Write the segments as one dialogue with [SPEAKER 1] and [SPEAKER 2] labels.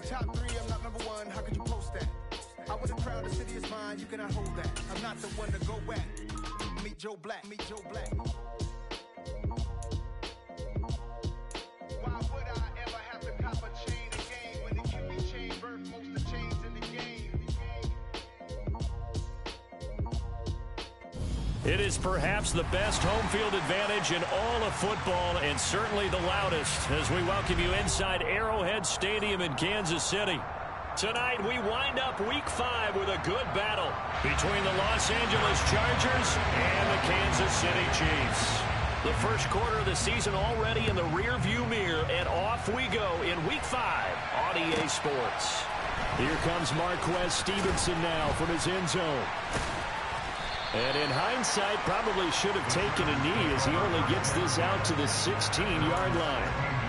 [SPEAKER 1] top 3, I'm not number 1. How could you post that? I would have crowned the city is mine. You cannot hold that. I'm not the one to go at. Meet Joe Black. Meet Joe Black. Why would I ever have to cop a chain again when it can be chain birth most of chains in the game?
[SPEAKER 2] It is perhaps the best home field advantage in all of football, and certainly the loudest, as we welcome you inside Arrowhead Stadium in Kansas City. Tonight, we wind up Week 5 with a good battle between the Los Angeles Chargers and the Kansas City Chiefs. The first quarter of the season already in the rearview mirror, and off we go in Week 5 on EA Sports. Here comes Marquez Stevenson now from his end zone. And in hindsight, probably should have taken a knee as he only gets this out to the 16-yard line.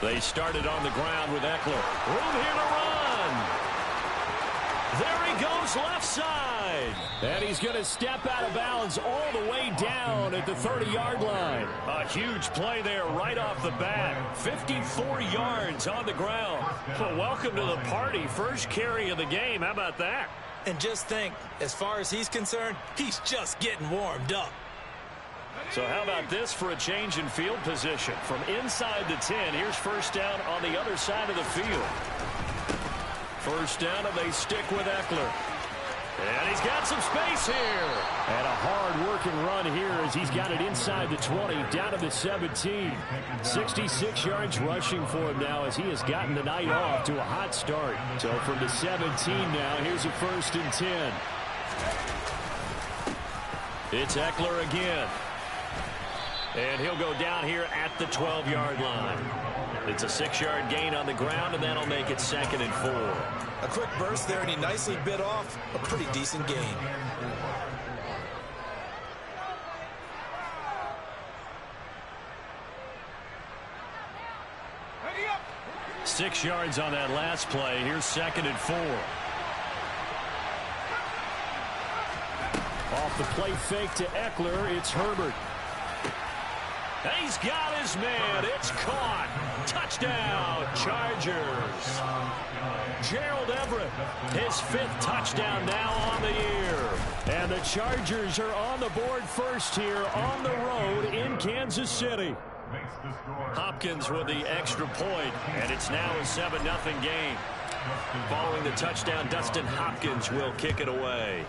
[SPEAKER 2] They started on the ground with Eckler. Room here to run. There he goes left side. And he's going to step out of bounds all the way down at the 30-yard line. A huge play there right off the bat. 54 yards on the ground. Well, welcome to the party. First carry of the game. How about that?
[SPEAKER 3] And just think, as far as he's concerned, he's just getting warmed up.
[SPEAKER 2] So how about this for a change in field position? From inside the 10, here's first down on the other side of the field. First down, and they stick with Eckler. And he's got some space here. And a hard-working run here as he's got it inside the 20, down to the 17. 66 yards rushing for him now as he has gotten the night off to a hot start. So from the 17 now, here's a first and 10. It's Eckler again. And he'll go down here at the 12-yard line. It's a 6-yard gain on the ground, and that'll make it 2nd and 4.
[SPEAKER 3] A quick burst there, and he nicely bit off a pretty decent gain.
[SPEAKER 1] Ready up.
[SPEAKER 2] 6 yards on that last play. Here's 2nd and 4. Off the play fake to Eckler, it's Herbert. He's got his man. It's caught. Touchdown, Chargers. Gerald Everett, his 5th touchdown now on the year. And the Chargers are on the board first here on the road in Kansas City. Hopkins with the extra point, and it's now a 7-0 game. Following the touchdown, Dustin Hopkins will kick it away.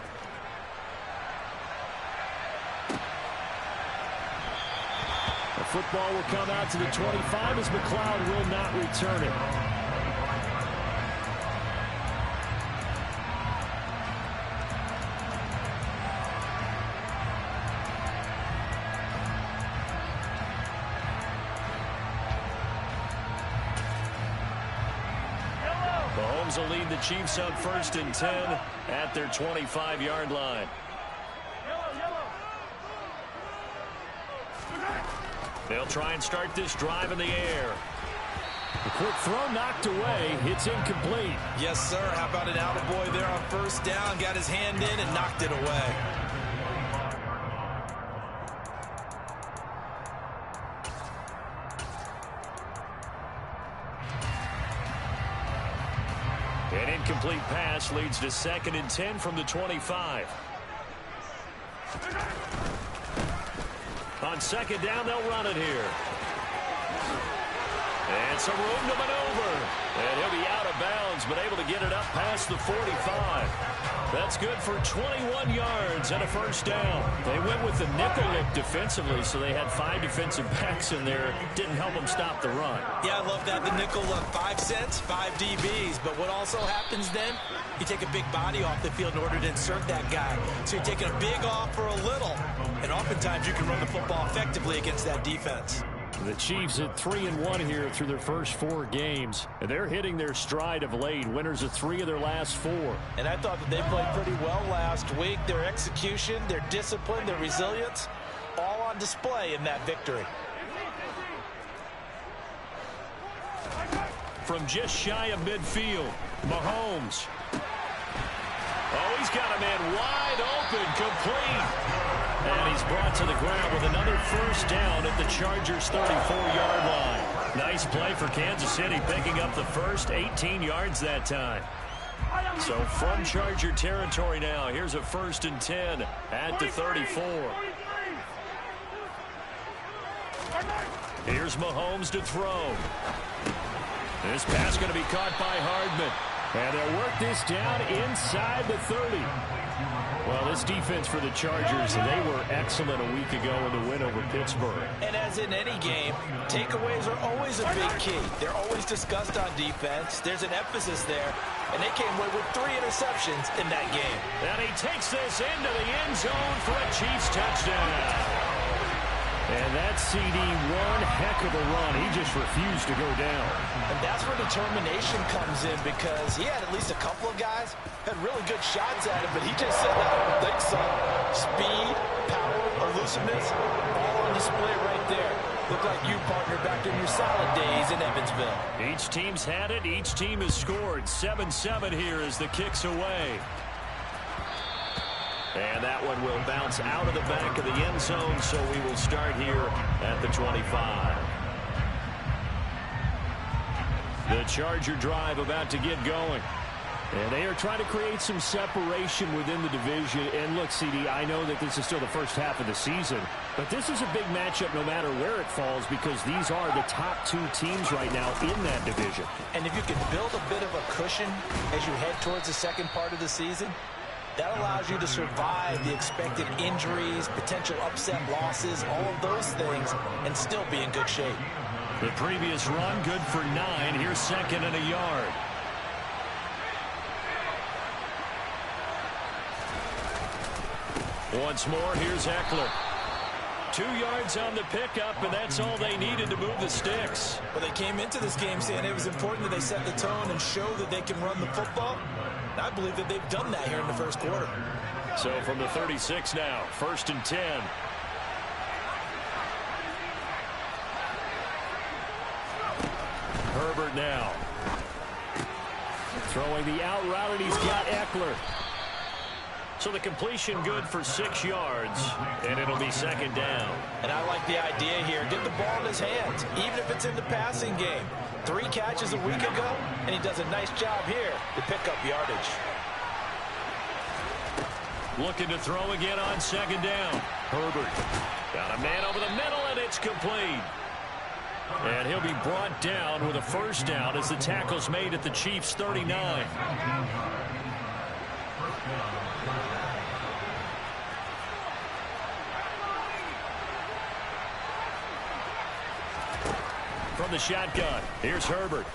[SPEAKER 2] The football will come out to the 25 as McLeod will not return it. Mahomes will lead the Chiefs on 1st and 10 at their 25-yard line. They'll try and start this drive in the air. A quick throw knocked away. It's incomplete.
[SPEAKER 3] Yes, sir. How about an attaboy there on first down? Got his hand in and knocked it away.
[SPEAKER 2] An incomplete pass leads to 2nd and 10 from the 25. On 2nd down, they'll run it here. And some room to maneuver. And he'll be out of bounds, but able to get it up past the 45. That's good for 21 yards and a first down. They went with the nickel look defensively, so they had 5 defensive backs in there. Didn't help them stop the run.
[SPEAKER 3] Yeah, I love that. The nickel look, 5 cents, 5 DBs. But what also happens then, you take a big body off the field in order to insert that guy. So you're taking a big off for a little. And oftentimes you can run the football effectively against that defense.
[SPEAKER 2] The Chiefs at 3-1 here through their first 4 games. And they're hitting their stride of late. Winners of 3 of their last 4.
[SPEAKER 3] And I thought that they played pretty well last week. Their execution, their discipline, their resilience, all on display in that victory.
[SPEAKER 2] From just shy of midfield, Mahomes. Oh, he's got a man wide open, complete. And he's brought to the ground with another first down at the Chargers' 34-yard line. Nice play for Kansas City, picking up the first 18 yards that time. So from Charger territory now, here's a 1st and 10 at the 34. Here's Mahomes to throw. This pass going to be caught by Hardman. And they'll work this down inside the 30. Well, this defense for the Chargers, they were excellent a week ago in the win over Pittsburgh.
[SPEAKER 3] And as in any game, takeaways are always a big key. They're always discussed on defense. There's an emphasis there. And they came away with 3 interceptions in that game.
[SPEAKER 2] And he takes this into the end zone for a Chiefs touchdown. And that CD, one heck of a run. He just refused to go down.
[SPEAKER 3] And that's where determination comes in, because he had at least a couple of guys had really good shots at him, but he just said, I don't think so. Speed, power, elusiveness, all on display right there. Look like you, partner, back in your solid days in Evansville.
[SPEAKER 2] Each team's had it. Each team has scored. 7-7 here as the kick's away. And that one will bounce out of the back of the end zone, so we will start here at the 25. The Charger drive about to get going. And they are trying to create some separation within the division. And look, CD, I know that this is still the first half of the season, but this is a big matchup no matter where it falls, because these are the top 2 teams right now in that division.
[SPEAKER 3] And if you can build a bit of a cushion as you head towards the second part of the season, that allows you to survive the expected injuries, potential upset losses, all of those things, and still be in good shape.
[SPEAKER 2] The previous run, good for 9. Here's 2nd and a yard. Once more, here's Eckler. 2 yards on the pickup, and that's all they needed to move the sticks.
[SPEAKER 3] Well, they came into this game saying it was important that they set the tone and show that they can run the football. I believe that they've done that here in the first quarter.
[SPEAKER 2] So from the 36 now, 1st and 10. Herbert now. Throwing the out route, and he's got Eckler. So the completion good for 6 yards, and it'll be 2nd down.
[SPEAKER 3] And I like the idea here. Get the ball in his hands, even if it's in the passing game. 3 catches a week ago, and he does a nice job here to pick up yardage.
[SPEAKER 2] Looking to throw again on 2nd down. Herbert got a man over the middle, and it's complete. And he'll be brought down with a 1st down as the tackle's made at the Chiefs' 39. From the shotgun, here's Herbert.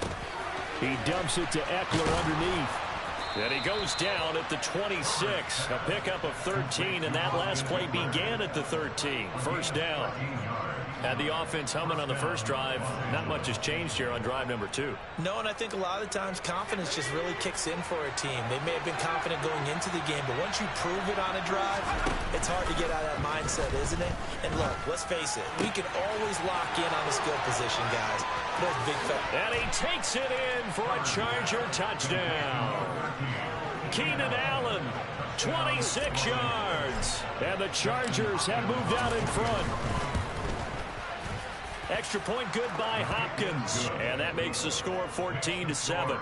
[SPEAKER 2] He dumps it to Eckler underneath. And he goes down at the 26. A pickup of 13, and that last play began at the 13. 1st down. Had the offense humming on the first drive. Not much has changed here on drive number 2.
[SPEAKER 3] No, and I think a lot of the times confidence just really kicks in for a team. They may have been confident going into the game, but once you prove it on a drive, it's hard to get out of that mindset, isn't it? And look, let's face it, we can always lock in on the skill position, guys. Those big
[SPEAKER 2] and he takes it in for a Charger touchdown. Keenan Allen, 26 yards. And the Chargers have moved out in front. Extra point good by Hopkins. And that makes the score 14-7.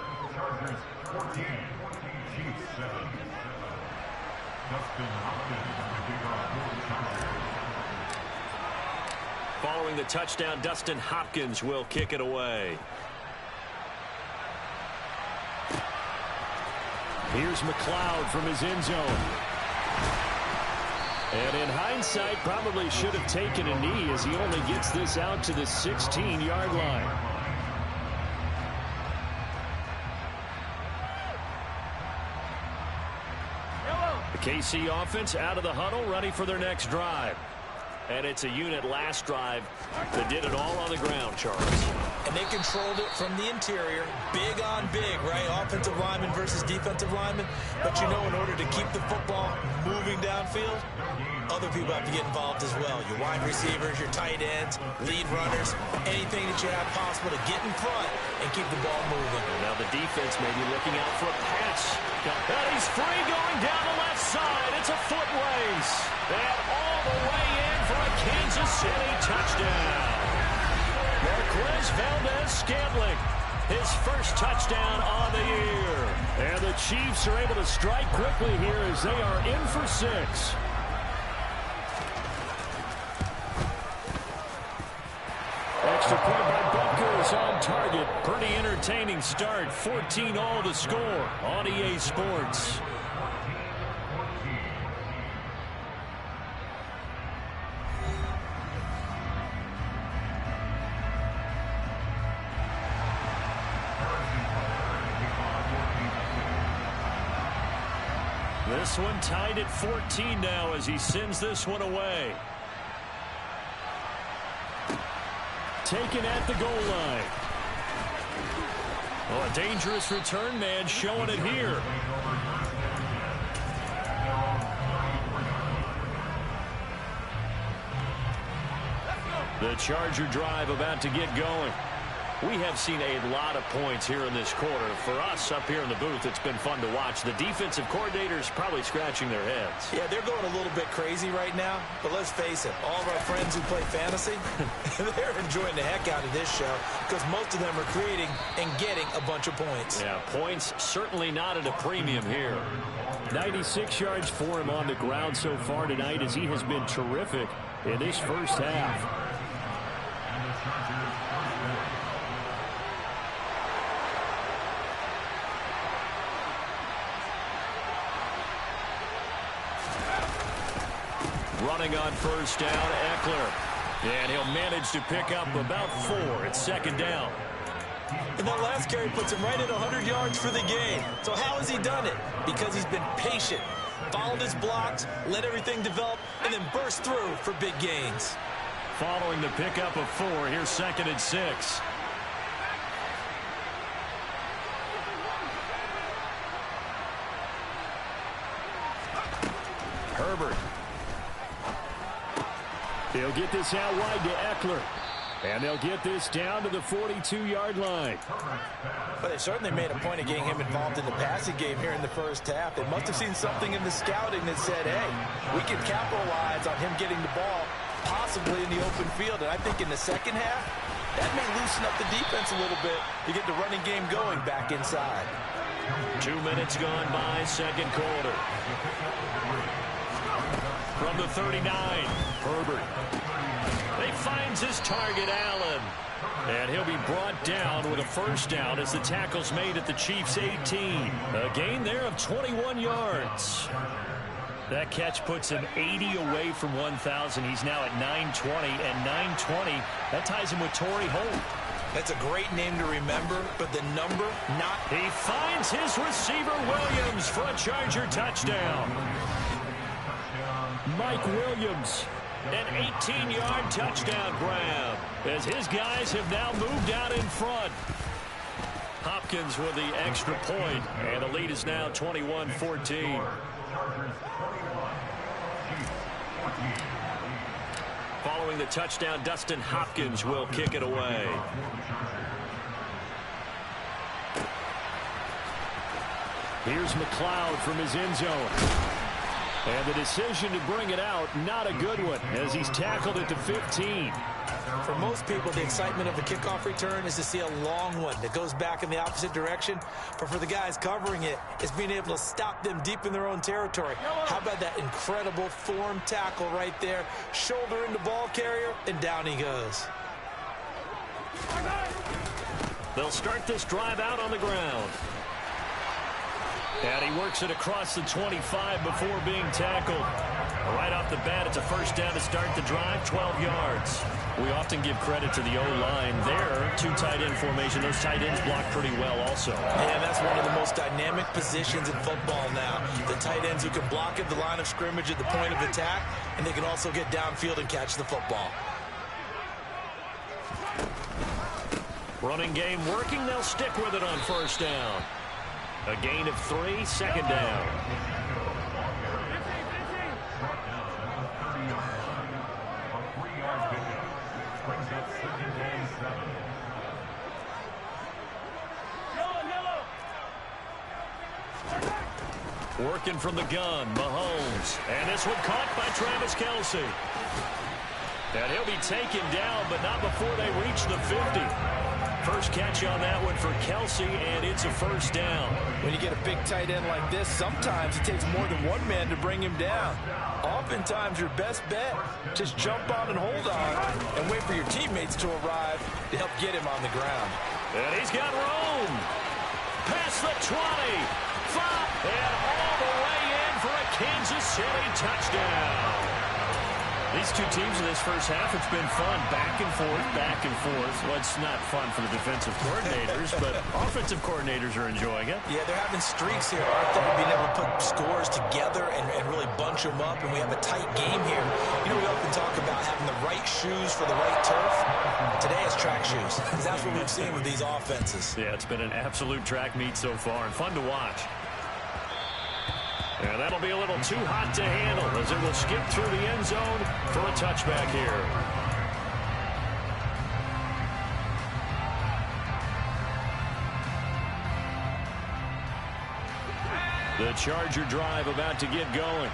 [SPEAKER 2] Following the touchdown, Dustin Hopkins will kick it away. Here's McLeod from his end zone. And in hindsight, probably should have taken a knee as he only gets this out to the 16-yard line. The KC offense out of the huddle, ready for their next drive. And it's a unit last drive that did it all on the ground, Charles.
[SPEAKER 3] And they controlled it from the interior, big on big, right? Offensive lineman versus defensive lineman. But you know, in order to keep the football moving downfield, other people have to get involved as well. Your wide receivers, your tight ends, lead runners, anything that you have possible to get in front and keep the ball moving.
[SPEAKER 2] And now the defense may be looking out for a pass. And he's free going down the left side. It's a foot race. And all the way in for a Kansas City touchdown. Marquez Valdez-Scantling, his first touchdown on the year. And the Chiefs are able to strike quickly here as they are in for 6. Extra point by Butker is on target. Pretty entertaining start. 14-all the score on EA Sports. This one tied at 14 now as he sends this one away. Taken at the goal line. Oh, a dangerous return man showing it here. The Charger drive about to get going. We have seen a lot of points here in this quarter. For us up here in the booth, it's been fun to watch. The defensive coordinators probably scratching their heads.
[SPEAKER 3] Yeah, they're going a little bit crazy right now. But let's face it, all of our friends who play fantasy, they're enjoying the heck out of this show because most of them are creating and getting a bunch of points.
[SPEAKER 2] Yeah, points certainly not at a premium here. 96 yards for him on the ground so far tonight as he has been terrific in this first half. Running on first down, Eckler. And he'll manage to pick up about 4. It's second down.
[SPEAKER 3] And that last carry puts him right at 100 yards for the game. So how has he done it? Because he's been patient, followed his blocks, let everything develop, and then burst through for big gains.
[SPEAKER 2] Following the pickup of 4, here's second and 6. Herbert. They'll get this out wide to Eckler. And they'll get this down to the 42-yard line.
[SPEAKER 3] But they certainly made a point of getting him involved in the passing game here in the first half. They must have seen something in the scouting that said, hey, we can capitalize on him getting the ball possibly in the open field. And I think in the second half, that may loosen up the defense a little bit to get the running game going back inside.
[SPEAKER 2] 2 minutes gone by, second quarter. From the 39, Herbert. He finds his target, Allen. And he'll be brought down with a first down as the tackle's made at the Chiefs' 18. A gain there of 21 yards. That catch puts him 80 away from 1,000. He's now at 920, and 920, that ties him with Torrey Holt.
[SPEAKER 3] That's a great name to remember, but the number, not.
[SPEAKER 2] He finds his receiver, Williams, for a Charger touchdown. Mike Williams, an 18-yard touchdown grab, as his guys have now moved out in front. Hopkins with the extra point, and the lead is now 21-14. Following the touchdown, Dustin Hopkins will kick it away. Here's McLeod from his end zone. And the decision to bring it out, not a good one, as he's tackled at the 15.
[SPEAKER 3] For most people, the excitement of a kickoff return is to see a long one that goes back in the opposite direction. But for the guys covering it, it's being able to stop them deep in their own territory. How about that incredible form tackle right there? Shoulder in the ball carrier, and down he goes.
[SPEAKER 2] They'll start this drive out on the ground. And he works it across the 25 before being tackled. Right off the bat, it's a first down to start the drive, 12 yards. We often give credit to the O-line there. 2 tight end formation. Those tight ends block pretty well also.
[SPEAKER 3] And that's It's one of the most dynamic positions in football now. The tight ends who can block at the line of scrimmage at the point of attack, and they can also get downfield and catch the football.
[SPEAKER 2] Running game working. They'll stick with it on first down. A gain of 3, second down. Working from the gun, Mahomes. And this one caught by Travis Kelce. And he'll be taken down, but not before they reach the 50. First catch on that one for Kelce, and it's a first down.
[SPEAKER 3] When you get a big tight end like this, sometimes it takes more than one man to bring him down. Oftentimes, your best bet, just jump on and hold on and wait for your teammates to arrive to help get him on the ground.
[SPEAKER 2] And he's got room. Past the 20. 5, and all the way in for a Kansas City touchdown. These two teams in this first half, it's been fun. Back and forth, back and forth. Well, it's not fun for the defensive coordinators, but offensive coordinators are enjoying it.
[SPEAKER 3] Yeah, they're having streaks here, aren't they? Being able to put scores together and really bunch them up, and we have a tight game here. You know, we often talk about having the right shoes for the right turf. Today it's track shoes. That's what we've seen with these offenses.
[SPEAKER 2] Yeah, it's been an absolute track meet so far, and fun to watch. And that'll be a little too hot to handle as it will skip through the end zone for a touchback here. The Charger drive about to get going.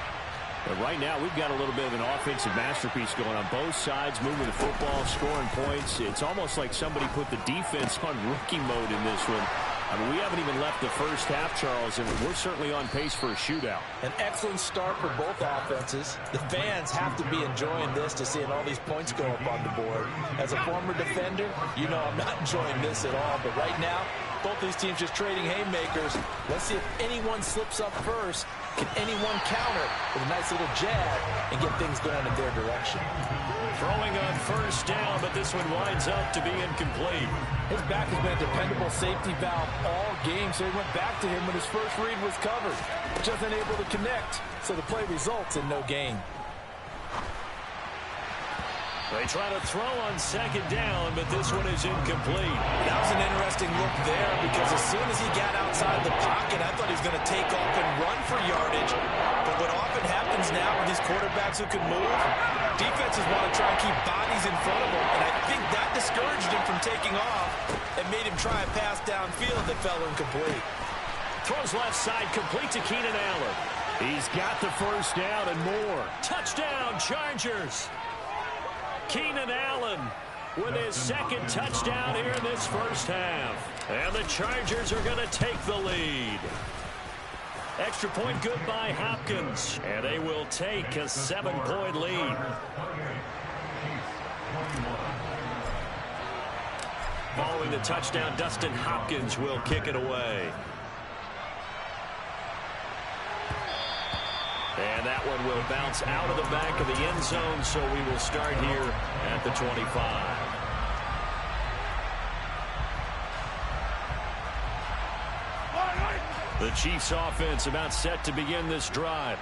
[SPEAKER 2] But right now, we've got a little bit of an offensive masterpiece going on both sides, moving the football, scoring points. It's almost like somebody put the defense on rookie mode in this one. I mean, we haven't even left the first half, Charles, and we're certainly on pace for a shootout.
[SPEAKER 3] An excellent start for both offenses. The fans have to be enjoying this to seeing all these points go up on the board. As a former defender, you know I'm not enjoying this at all. But right now, both these teams just trading haymakers. Let's see if anyone slips up first. Can anyone counter with a nice little jab and get things going in their direction?
[SPEAKER 2] Throwing on first down, but this one winds up to be incomplete.
[SPEAKER 3] His back has been a dependable safety valve all game, so he went back to him when his first read was covered. Just unable to connect, so the play results in no gain.
[SPEAKER 2] They try to throw on second down, but this one is incomplete.
[SPEAKER 3] That was an interesting look there because as soon as he got outside the pocket, I thought he was going to take off and run for yardage. But what often happens now with these quarterbacks who can move, defenses want to try and keep bodies in front of them, and I think that discouraged him from taking off and made him try a pass downfield that fell incomplete.
[SPEAKER 2] Throws left side, complete to Keenan Allen. He's got the first down and more. Touchdown, Chargers. Keenan Allen with his second touchdown here in this first half. And the Chargers are going to take the lead. Extra point good by Hopkins. And they will take a 7-point lead. Following the touchdown, Dustin Hopkins will kick it away. And that one will bounce out of the back of the end zone, so we will start here at the 25. The Chiefs offense about set to begin this drive.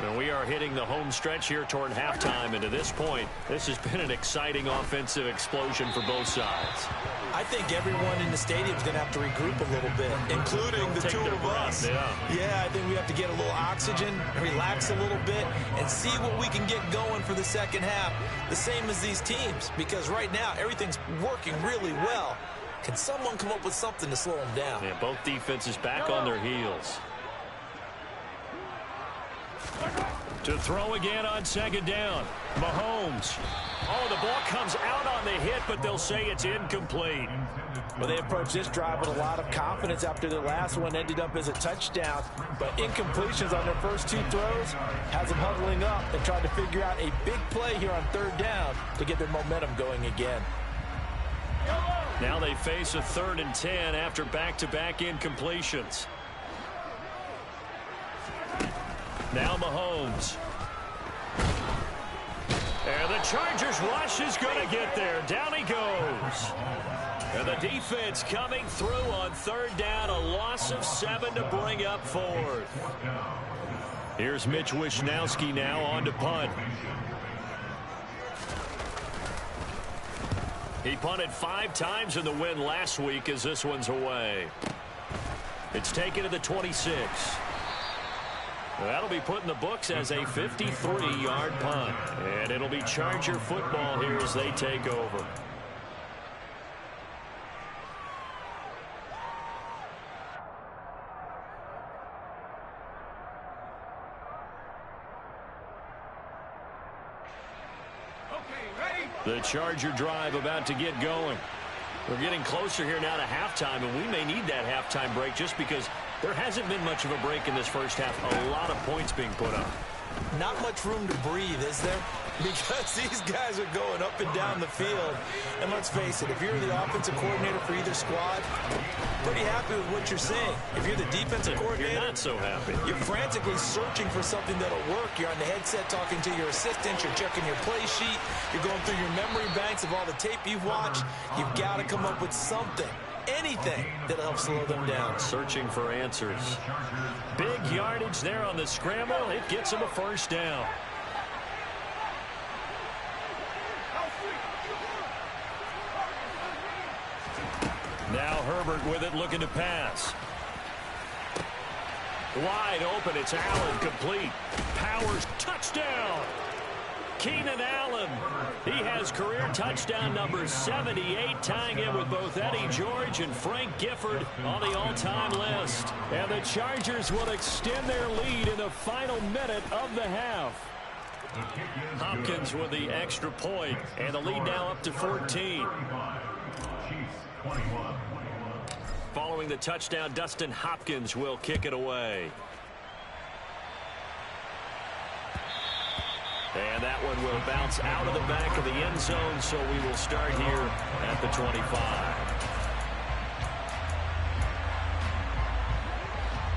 [SPEAKER 2] And we are hitting the home stretch here toward halftime, and to this point, this has been an exciting offensive explosion for both sides.
[SPEAKER 3] I think everyone in the stadium is going to have to regroup a little bit, including the two of us. Yeah, I think we have to get a little oxygen, relax a little bit, and see what we can get going for the second half. The same as these teams, because right now everything's working really well. Can someone come up with something to slow them down?
[SPEAKER 2] Yeah, both defenses back on their heels. To throw again on second down. Mahomes. Oh, the ball comes out on the hit, but they'll say it's incomplete.
[SPEAKER 3] Well, they approached this drive with a lot of confidence after their last one ended up as a touchdown. But incompletions on their first two throws has them huddling up and trying to figure out a big play here on third down to get their momentum going again.
[SPEAKER 2] Now they face a 3rd and 10 after back-to-back incompletions. Now Mahomes. And the Chargers rush is going to get there. Down he goes. And the defense coming through on third down. A loss of 7 to bring up fourth. Here's Mitch Wishnowski now on to punt. He punted 5 times in the win last week as this one's away. It's taken to the 26. That'll be put in the books as a 53-yard punt. And it'll be Charger football here as they take over. The Charger drive about to get going. We're getting closer here now to halftime, and we may need that halftime break just because there hasn't been much of a break in this first half. A lot of points being put up.
[SPEAKER 3] Not much room to breathe, is there? Because these guys are going up and down the field. And let's face it, if you're the offensive coordinator for either squad, pretty happy with what you're seeing. If you're the defensive coordinator,
[SPEAKER 2] you're not so happy.
[SPEAKER 3] You're frantically searching for something that'll work. You're on the headset talking to your assistant. You're checking your play sheet. You're going through your memory banks of all the tape you've watched. You've got to come up with something. Anything that'll help slow them down.
[SPEAKER 2] Searching for answers. Big yardage there on the scramble. It gets them a first down. Now Herbert with it, looking to pass. Wide open. It's Allen, complete. Powers, touchdown. Keenan Allen. He has career touchdown number 78, tying in with both Eddie George and Frank Gifford on the all-time list. And the Chargers will extend their lead in the final minute of the half. Hopkins with the extra point, and the lead now up to 14. Following the touchdown, Dustin Hopkins will kick it away. And that one will bounce out of the back of the end zone, so we will start here at the 25.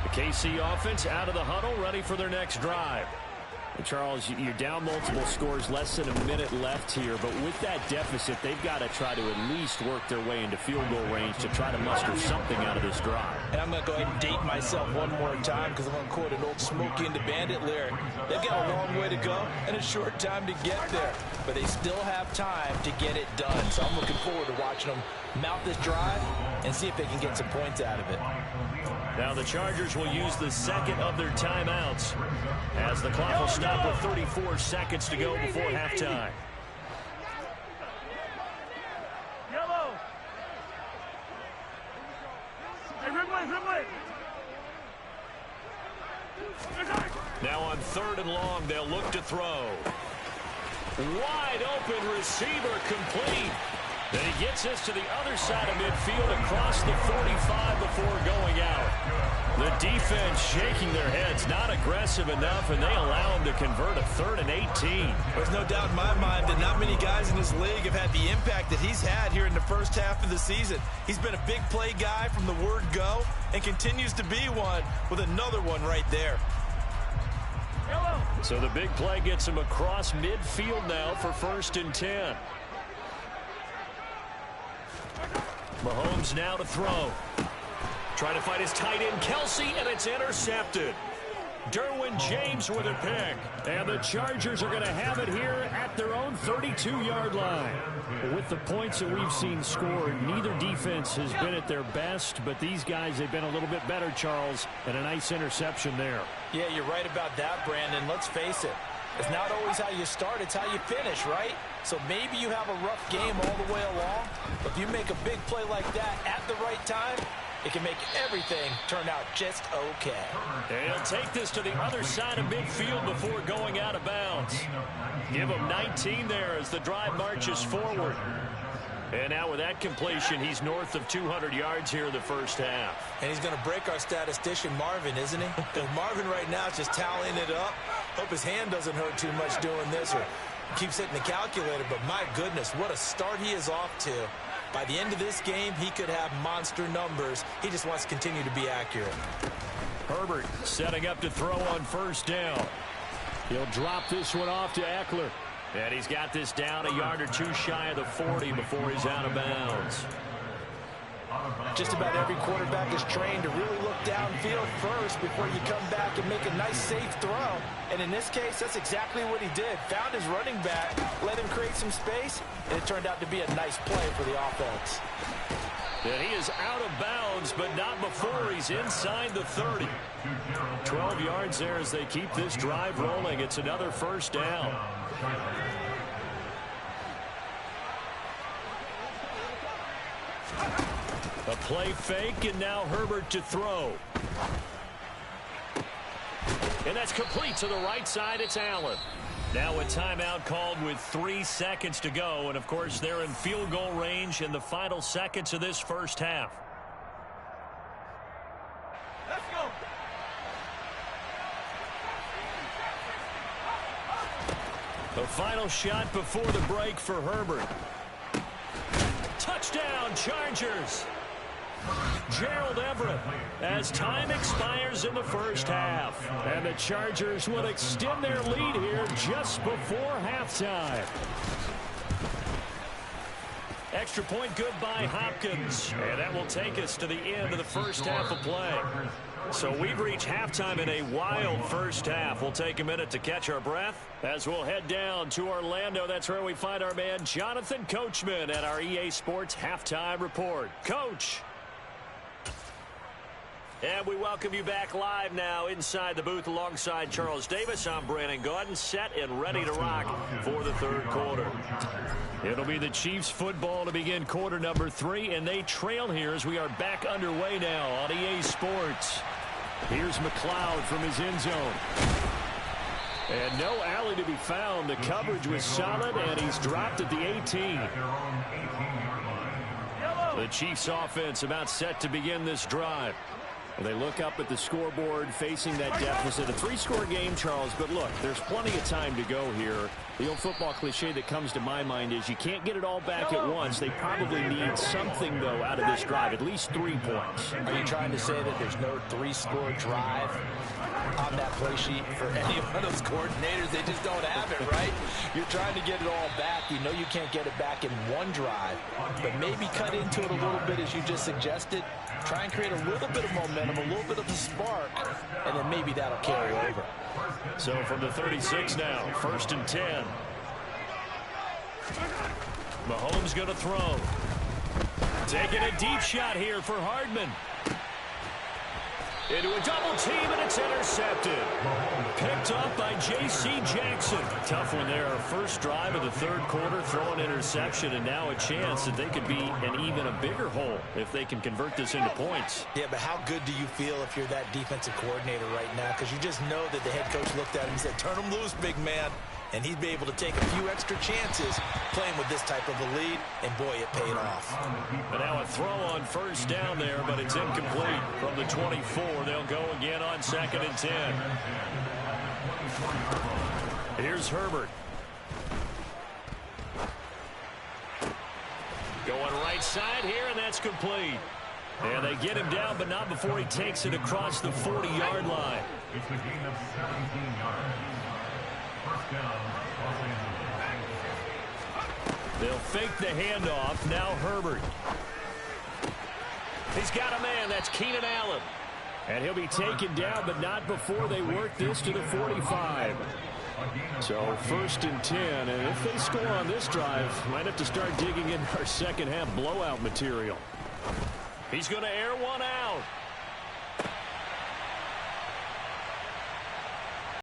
[SPEAKER 2] The KC offense out of the huddle, ready for their next drive. And Charles, you're down multiple scores, less than a minute left here, but with that deficit, they've got to try to at least work their way into field goal range to try to muster something out of this drive.
[SPEAKER 3] And I'm going to go ahead and date myself one more time because I'm going to quote an old Smokey and the Bandit lyric. They've got a long way to go and a short time to get there, but they still have time to get it done. So I'm looking forward to watching them mount this drive and see if they can get some points out of it.
[SPEAKER 2] Now the Chargers will use the second of their timeouts as the clock will stop with 34 seconds to go before halftime.
[SPEAKER 4] Yellow. Hey, red.
[SPEAKER 2] Now on 3rd and long, they'll look to throw. Wide open receiver, complete. Then he gets this to the other side of midfield across the 45 before going out. The defense shaking their heads, not aggressive enough, and they allow him to convert a 3rd and 18.
[SPEAKER 3] There's no doubt in my mind that not many guys in this league have had the impact that he's had here in the first half of the season. He's been a big play guy from the word go and continues to be one with another one right there.
[SPEAKER 2] So the big play gets him across midfield now for 1st and 10. Mahomes now to throw. Trying to find his tight end, Kelsey, and it's intercepted. Derwin James with a pick. And the Chargers are going to have it here at their own 32-yard line. With the points that we've seen scored, neither defense has been at their best, but these guys have been a little bit better, Charles, and a nice interception there.
[SPEAKER 3] Yeah, you're right about that, Brandon. Let's face it. It's not always how you start, it's how you finish, right? So maybe you have a rough game all the way along, but if you make a big play like that at the right time, it can make everything turn out just okay.
[SPEAKER 2] And he'll take this to the other side of midfield before going out of bounds. Give him 19 there as the drive marches forward. And now with that completion, he's north of 200 yards here in the first half.
[SPEAKER 3] And he's going to break our statistician Marvin, isn't he? Because Marvin right now is just tallying it up. Hope his hand doesn't hurt too much doing this or keeps hitting the calculator. But my goodness, what a start he is off to. By the end of this game, he could have monster numbers. He just wants to continue to be accurate.
[SPEAKER 2] Herbert setting up to throw on 1st down. He'll drop this one off to Eckler. And he's got this down a yard or two shy of the 40 before he's out of bounds.
[SPEAKER 3] Just about every quarterback is trained to really look downfield first before you come back and make a nice, safe throw. And in this case, that's exactly what he did. Found his running back, let him create some space, and it turned out to be a nice play for the offense.
[SPEAKER 2] And he is out of bounds, but not before he's inside the 30. 12 yards there as they keep this drive rolling. It's another first down. A play fake, and now Herbert to throw. And that's complete to the right side. It's Allen. Now a timeout called with 3 seconds to go. And, of course, they're in field goal range in the final seconds of this first half.
[SPEAKER 4] Let's go.
[SPEAKER 2] The final shot before the break for Herbert. Touchdown, Chargers. Gerald Everett as time expires in the first half. And the Chargers will extend their lead here just before halftime. Extra point good by Hopkins. And that will take us to the end of the first half of play. So we've reached halftime in a wild first half. We'll take a minute to catch our breath as we'll head down to Orlando. That's where we find our man Jonathan Coachman at our EA Sports Halftime Report. Coach. And we welcome you back live now inside the booth alongside Charles Davis. I'm Brandon Gaudin, set and ready to rock for the third quarter. It'll be the Chiefs football to begin quarter number 3, and they trail here as we are back underway now on EA Sports. Here's McLeod from his end zone. And no alley to be found. The coverage was solid, and he's dropped at the 18. The Chiefs offense about set to begin this drive. They look up at the scoreboard facing that deficit. A 3-score game, Charles, but look, there's plenty of time to go here. The old football cliche that comes to my mind is you can't get it all back at once. They probably need something, though, out of this drive, at least 3 points.
[SPEAKER 3] Are you trying to say that there's no 3-score drive on that play sheet for any one of those coordinators? They just don't have it, right? You're trying to get it all back. You know you can't get it back in one drive, but maybe cut into it a little bit as you just suggested. Try and create a little bit of momentum, a little bit of a spark, and then maybe that'll carry over.
[SPEAKER 2] So from the 36 now, 1st and 10. Mahomes going to throw. Taking a deep shot here for Hardman. Into a double team, and it's intercepted. Picked up by J.C. Jackson. Tough one there. First drive of the third quarter, throw an interception, and now a chance that they could be in even a bigger hole if they can convert this into points.
[SPEAKER 3] Yeah, but how good do you feel if you're that defensive coordinator right now? Because you just know that the head coach looked at him and said, turn him loose, big man. And he'd be able to take a few extra chances playing with this type of a lead, and boy, it paid off.
[SPEAKER 2] And now a throw on first down there, but it's incomplete from the 24. They'll go again on 2nd and 10. Here's Herbert. Going right side here, and that's complete. And they get him down, but not before he takes it across the 40-yard line.
[SPEAKER 5] It's a gain of 17 yards. First down, Los Angeles.
[SPEAKER 2] They'll fake the handoff. Now Herbert. He's got a man. That's Keenan Allen. And he'll be taken down, but not before they work this to the 45. So 1st and 10. And if they score on this drive, might have to start digging in our second half blowout material. He's going to air one out.